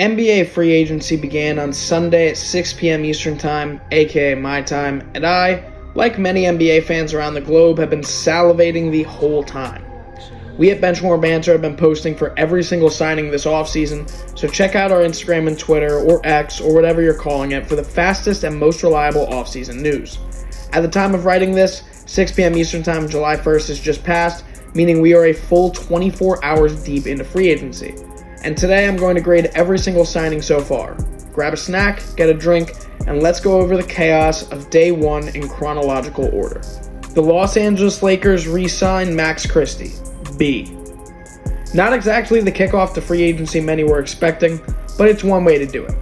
NBA free agency began on Sunday at 6 p.m. Eastern Time, aka my time, and I, like many NBA fans around the globe, have been salivating the whole time. We at Banter have been posting for every single signing this offseason, so check out our Instagram and Twitter, or X, or whatever you're calling it, for the fastest and most reliable offseason news. At the time of writing this, 6 p.m. Eastern Time, July 1st has just passed, meaning we are a full 24 hours deep into free agency. And today I'm going to grade every single signing so far. Grab a snack, get a drink, and let's go over the chaos of day one in chronological order. The Los Angeles Lakers re-sign Max Christie. B. Not exactly the kickoff to free agency many were expecting, but it's one way to do it.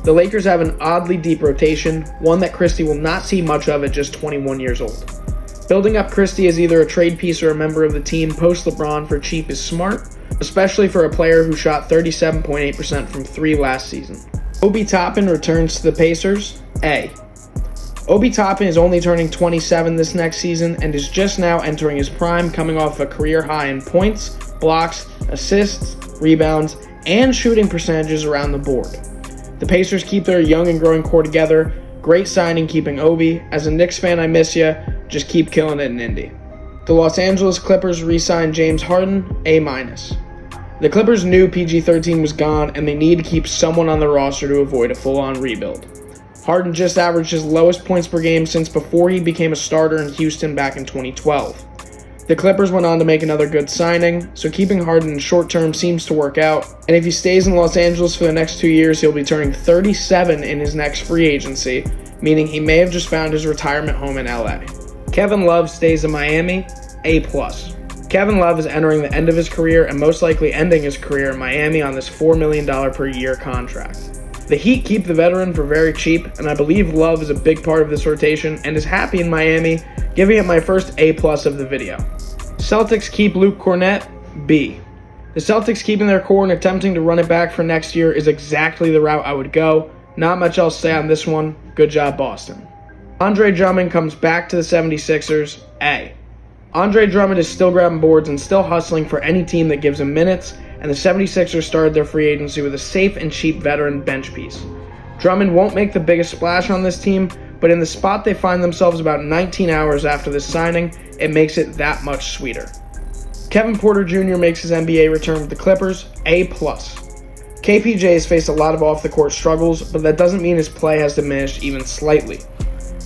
The Lakers have an oddly deep rotation, one that Christie will not see much of at just 21 years old. Building up Christie as either a trade piece or a member of the team post-LeBron for cheap is smart, especially for a player who shot 37.8% from three last season. Obi Toppin returns to the Pacers. A. Obi Toppin is only turning 27 this next season and is just now entering his prime, coming off a career high in points, blocks, assists, rebounds, and shooting percentages around the board. The Pacers keep their young and growing core together. Great signing keeping Obi. As a Knicks fan, I miss ya. Just keep killing it in Indy. The Los Angeles Clippers re-signed James Harden. A-. The Clippers knew PG-13 was gone, and they need to keep someone on the roster to avoid a full-on rebuild. Harden just averaged his lowest points per game since before he became a starter in Houston back in 2012. The Clippers went on to make another good signing, so keeping Harden in short term seems to work out, and if he stays in Los Angeles for the next 2 years, he'll be turning 37 in his next free agency, meaning he may have just found his retirement home in LA. Kevin Love stays in Miami. A+. Kevin Love is entering the end of his career and most likely ending his career in Miami on this $4 million per year contract. The Heat keep the veteran for very cheap, and I believe Love is a big part of this rotation and is happy in Miami, giving it my first A+ of the video. Celtics keep Luke Kornet. B. The Celtics keeping their core and attempting to run it back for next year is exactly the route I would go. Not much else to say on this one. Good job, Boston. Andre Drummond comes back to the 76ers. A. Andre Drummond is still grabbing boards and still hustling for any team that gives him minutes, and the 76ers started their free agency with a safe and cheap veteran bench piece. Drummond won't make the biggest splash on this team, but in the spot they find themselves about 19 hours after this signing, it makes it that much sweeter. Kevin Porter Jr. makes his NBA return with the Clippers. A+. KPJ has faced a lot of off-the-court struggles, but that doesn't mean his play has diminished even slightly.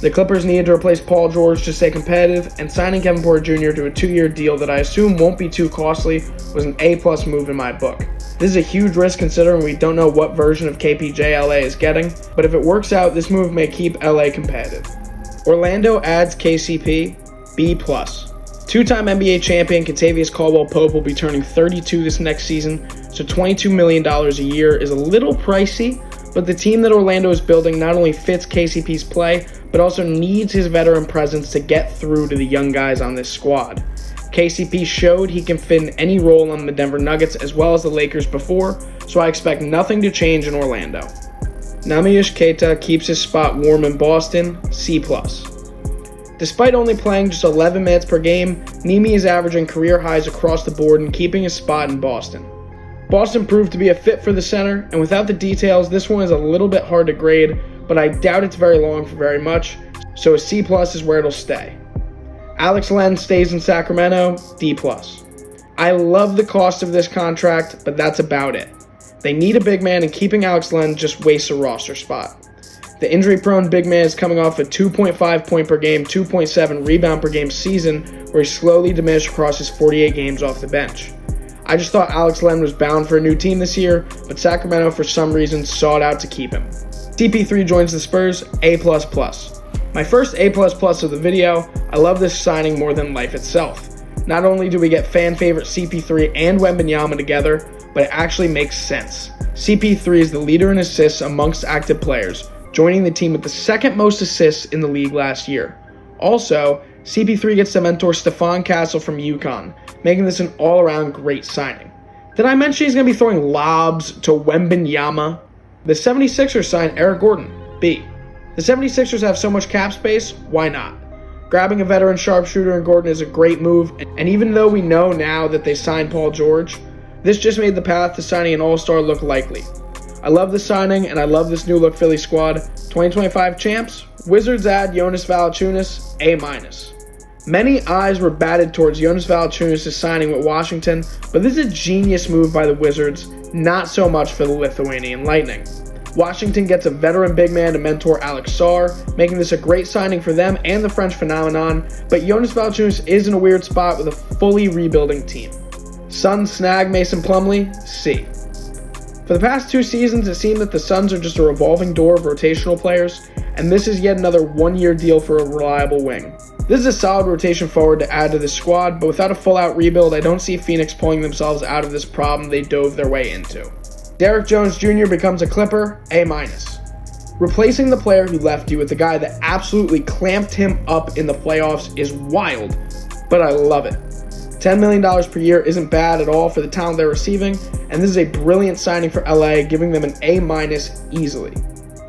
The Clippers needed to replace Paul George to stay competitive, and signing Kevin Porter Jr. to a 2-year deal that I assume won't be too costly was an A+ move in my book. This is a huge risk considering we don't know what version of KPJ LA is getting, but if it works out, this move may keep LA competitive. Orlando adds KCP. B+. Two-time NBA champion Kentavious Caldwell-Pope will be turning 32 this next season, so $22 million a year is a little pricey, but the team that Orlando is building not only fits KCP's play, but also needs his veteran presence to get through to the young guys on this squad. KCP showed he can fit in any role on the Denver Nuggets as well as the Lakers before, so I expect nothing to change in Orlando. Namiush Keita keeps his spot warm in Boston. C+. Despite only playing just 11 minutes per game, Nimi is averaging career highs across the board and keeping his spot in Boston. Boston proved to be a fit for the center, and without the details, this one is a little bit hard to grade, but I doubt it's very long for very much, so a C+ is where it'll stay. Alex Len stays in Sacramento. D+. I love the cost of this contract, but that's about it. They need a big man, and keeping Alex Len just wastes a roster spot. The injury-prone big man is coming off a 2.5 point per game, 2.7 rebound per game season, where he slowly diminished across his 48 games off the bench. I just thought Alex Len was bound for a new team this year, but Sacramento for some reason sought out to keep him. CP3 joins the Spurs. A++. My first A++ of the video. I love this signing more than life itself. Not only do we get fan favorite CP3 and Wembanyama together, but it actually makes sense. CP3 is the leader in assists amongst active players, joining the team with the second most assists in the league last year. Also, CP3 gets to mentor Stephon Castle from UConn, making this an all-around great signing. Did I mention he's going to be throwing lobs to Wembanyama? The 76ers signed Eric Gordon. B. The 76ers have so much cap space, why not? Grabbing a veteran sharpshooter in Gordon is a great move, and even though we know now that they signed Paul George, this just made the path to signing an all-star look likely. I love this signing, and I love this new look Philly squad. 2025 champs, Wizards add Jonas Valanciunas, A-. Many eyes were batted towards Jonas Valanciunas' signing with Washington, but this is a genius move by the Wizards, not so much for the Lithuanian Lightning. Washington gets a veteran big man to mentor Alex Sarr, making this a great signing for them and the French phenomenon, but Jonas Valanciunas is in a weird spot with a fully rebuilding team. Suns snag Mason Plumlee, C. For the past 2 seasons, it seemed that the Suns are just a revolving door of rotational players, and this is yet another one-year deal for a reliable wing. This is a solid rotation forward to add to this squad, but without a full-out rebuild, I don't see Phoenix pulling themselves out of this problem they dove their way into. Derrick Jones Jr. becomes a Clipper, A-. Replacing the player who left you with the guy that absolutely clamped him up in the playoffs is wild, but I love it. $10 million per year isn't bad at all for the talent they're receiving, and this is a brilliant signing for LA, giving them an A- easily.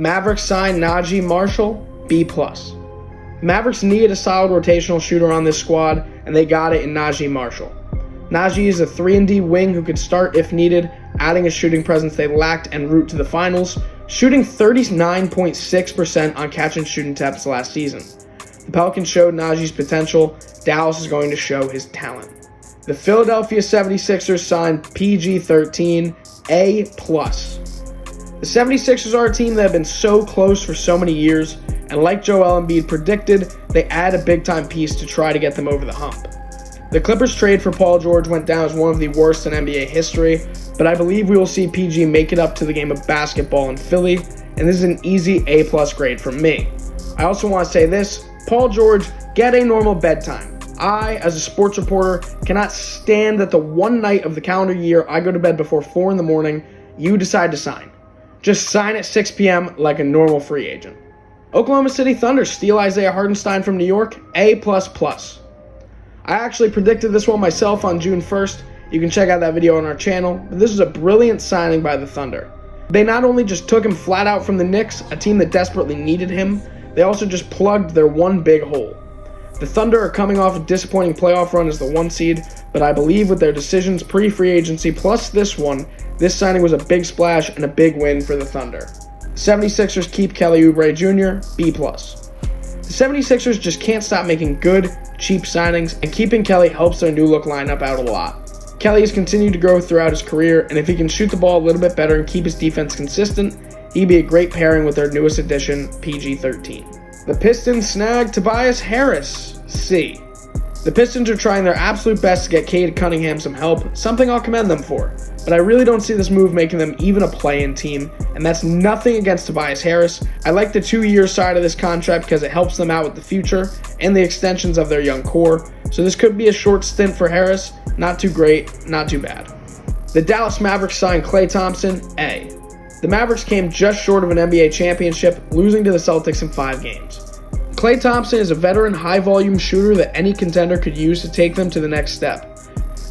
Mavericks sign Najee Marshall, B+. Mavericks needed a solid rotational shooter on this squad, and they got it in Najee Marshall. Najee is a 3-and-D wing who could start if needed, adding a shooting presence they lacked en route to the finals, shooting 39.6% on catch-and-shoot attempts last season. The Pelicans showed Najee's potential. Dallas is going to show his talent. The Philadelphia 76ers signed PG-13, A+. The 76ers are a team that have been so close for so many years, and like Joel Embiid predicted, they add a big-time piece to try to get them over the hump. The Clippers trade for Paul George went down as one of the worst in NBA history, but I believe we will see PG make it up to the game of basketball in Philly, and this is an easy A+ grade from me. I also want to say this, Paul George, get a normal bedtime. I, as a sports reporter, cannot stand that the one night of the calendar year I go to bed before 4 in the morning, you decide to sign. Just sign at 6 p.m. like a normal free agent. Oklahoma City Thunder steal Isaiah Hartenstein from New York, A++. I actually predicted this one myself on June 1st. You can check out that video on our channel, but this is a brilliant signing by the Thunder. They not only just took him flat out from the Knicks, a team that desperately needed him, they also just plugged their one big hole. The Thunder are coming off a disappointing playoff run as the 1 seed, but I believe with their decisions pre-free agency plus this one, this signing was a big splash and a big win for the Thunder. 76ers keep Kelly Oubre Jr., B+. The 76ers just can't stop making good, cheap signings, and keeping Kelly helps their new look lineup out a lot. Kelly has continued to grow throughout his career, and if he can shoot the ball a little bit better and keep his defense consistent, he'd be a great pairing with their newest addition, PG-13. The Pistons snag Tobias Harris, C. The Pistons are trying their absolute best to get Cade Cunningham some help, something I'll commend them for, but I really don't see this move making them even a play-in team, and that's nothing against Tobias Harris. I like the 2-year side of this contract because it helps them out with the future and the extensions of their young core, so this could be a short stint for Harris, not too great, not too bad. The Dallas Mavericks signed Klay Thompson, A. The Mavericks came just short of an NBA championship, losing to the Celtics in 5 games. Klay Thompson is a veteran high-volume shooter that any contender could use to take them to the next step.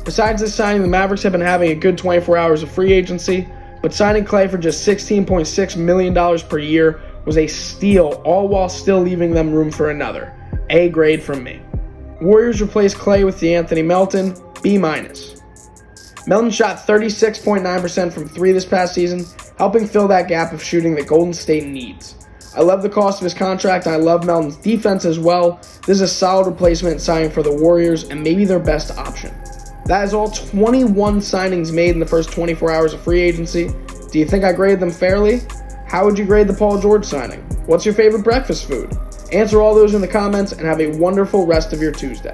Besides this signing, the Mavericks have been having a good 24 hours of free agency, but signing Klay for just $16.6 million per year was a steal, all while still leaving them room for another. A grade from me. Warriors replaced Klay with DeAnthony Melton, B-. Melton shot 36.9% from 3 this past season, helping fill that gap of shooting that Golden State needs. I love the cost of his contract, and I love Melton's defense as well. This is a solid replacement signing for the Warriors and maybe their best option. That is all 21 signings made in the first 24 hours of free agency. Do you think I graded them fairly? How would you grade the Paul George signing? What's your favorite breakfast food? Answer all those in the comments and have a wonderful rest of your Tuesday.